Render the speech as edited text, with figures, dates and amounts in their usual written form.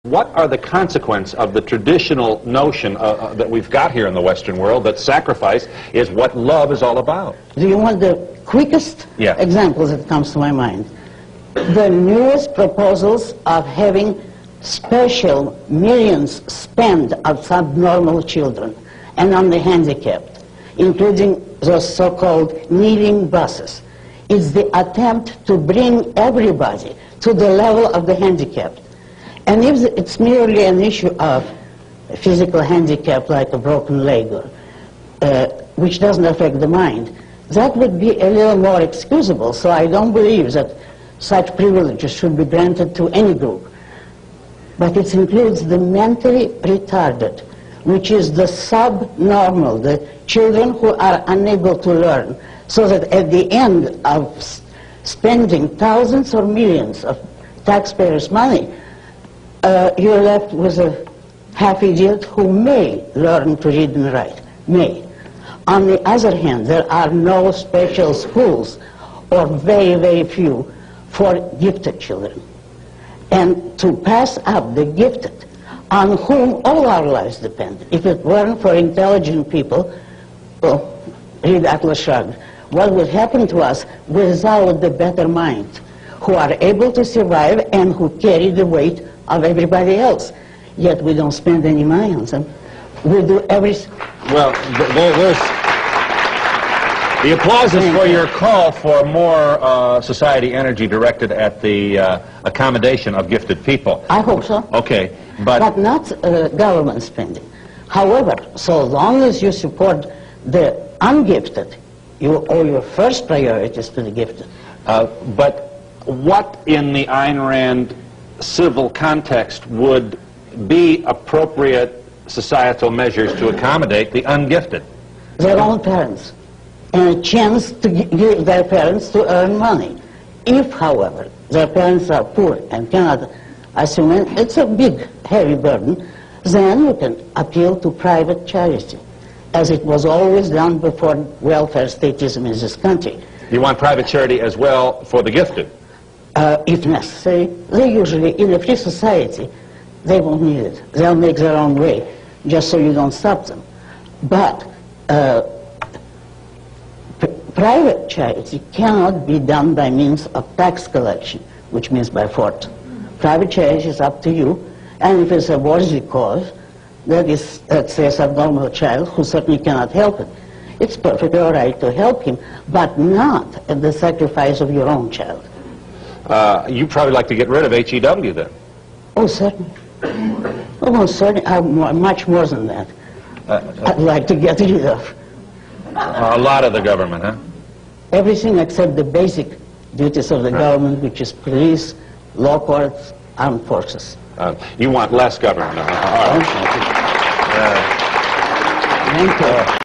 What are the consequences of the traditional notion that we've got here in the Western world that sacrifice is what love is all about? Do you want the quickest examples that comes to my mind? The newest proposals of having special millions spent on subnormal children and on the handicapped, including those so-called kneeling buses. It's the attempt to bring everybody to the level of the handicapped. And if it's merely an issue of physical handicap like a broken leg, which doesn't affect the mind, that would be a little more excusable. So I don't believe that such privileges should be granted to any group. But it includes the mentally retarded, which is the subnormal, the children who are unable to learn, so that at the end of spending thousands or millions of taxpayers' money, you're left with a half-idiot who may learn to read and write, may. On the other hand, there are no special schools, or very, very few, for gifted children. And to pass up the gifted, on whom all our lives depend. If it weren't for intelligent people, well, read Atlas Shrugged, what would happen to us without the better mind, who are able to survive and who carry the weight of everybody else? Yet we don't spend any money on them. We do everything. Well, the applause is for your call for more society energy directed at the accommodation of gifted people. I hope so. Okay, but not government spending. However, so long as you support the ungifted, you owe your first priorities to the gifted. But what in the Ayn Rand civil context would be appropriate societal measures to accommodate the ungifted? Their own parents, and a chance to give their parents to earn money. If, however, their parents are poor and cannot assume it, it's a big, heavy burden, then you can appeal to private charity, as it was always done before welfare statism in this country. You want private charity as well for the gifted? If necessary. They usually, in a free society, they won't need it. They'll make their own way, just so you don't stop them. But private charity cannot be done by means of tax collection, which means by force. Private charity is up to you, and if it's a worthy cause, that is, let's say, a subnormal child who certainly cannot help it, it's perfectly all right to help him, but not at the sacrifice of your own child. You'd probably like to get rid of HEW then? Oh, certainly. Oh, certainly. Much more than that. I'd like to get rid of. A lot of the government, huh? Everything except the basic duties of the government, which is police, law courts, armed forces. You want less government? All right. Thank you.